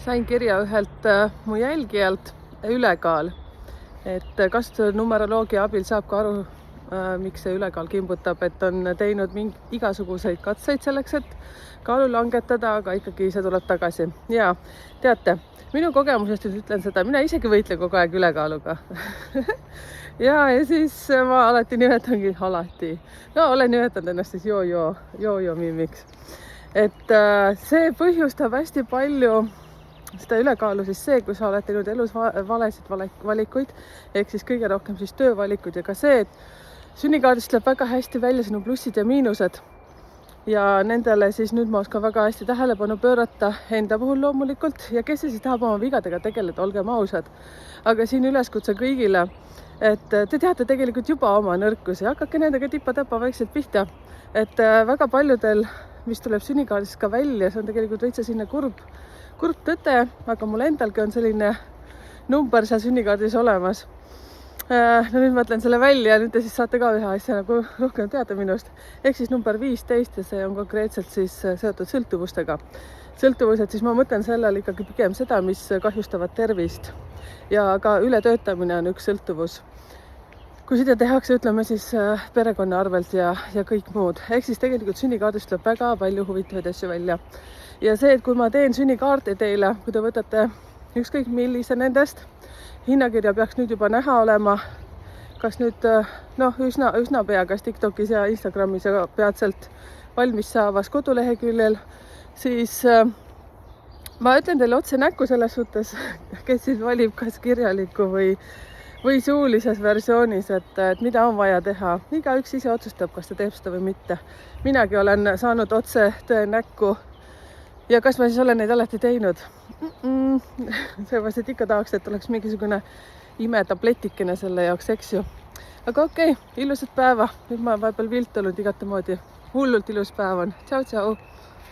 Sain kirja ühelt mu jälgijalt ülekaal, et kasvunumeroloogia abil saab ka aru, miks see ülekaal kimbutab, et on teinud igasuguseid katseid selleks, et kaalu langetada, aga ikkagi see tuleb tagasi. Ja teate, minu kogemusest nüüd ütlen seda, mina isegi võitlen kogu aeg ülekaaluga. ja siis ma alati nimetangi, olen nimetanud ennast siis joo mimmiks. Et see põhjustab hästi palju seda ülekaalu siis see, kui sa oled teinud elus valesid valikuid, ehk siis kõige rohkem siis töövalikud ja ka see, et sünnikaardist tuleb väga hästi välja sinu plussid ja miinused. Ja nendele siis nüüd ma oskan väga hästi tähelepanu pöörata enda puhul loomulikult ja kes siis tahab oma vigadega tegeleda, olgem ausad. Aga siin üleskutse kõigile, et te teate tegelikult juba oma nõrkusi, hakake nendega tipa-tapa vaikselt pihta. Et väga paljudel, mis tuleb sünnikaardist ka välja, see on tegelikult veitsa sinna kurb tõde, aga mul endalgi on selline number seal sünnikaardis olemas. No nüüd ma ütlen selle välja ja nüüd te siis saate ka ühe asja nagu rohkem teada minust. Ehk siis number 15 ja see on konkreetselt siis seotud sõltuvustega. Sõltuvused, siis ma mõtlen sellele ikkagi pigem seda, mis kahjustavad tervist. Ja ka ületöötamine on üks sõltuvus. Kui seda tehakse, ütleme siis perekonna arvelt ja kõik muud. Ehk siis tegelikult sünnikaardist tuleb väga palju huvitavaid asju välja. Ja see, et kui ma teen sünnikaarte teile, kui te võtate ükskõik millise nendest, hinnakirja peaks nüüd juba näha olema, kas nüüd üsna pea, kas TikTokis ja Instagramis ja peatselt valmis saavas koduleheküljel, siis ma ütlen teile otse näkku selles suhtes, kes siis valib kas kirjaliku või suulises versioonis, et mida on vaja teha. Igaüks ise otsustab, kas ta teeb seda või mitte. Minagi olen saanud otse tõe näkku. Ja kas ma siis olen neid alati teinud? Sellepärast, et ikka tahaks, et oleks mingisugune imetabletikene selle jaoks, eks ju. Aga okei, ilusat päeva. Nüüd ma olen vahepeal viltunud igatemoodi. Hullult ilus päev on. Tšau.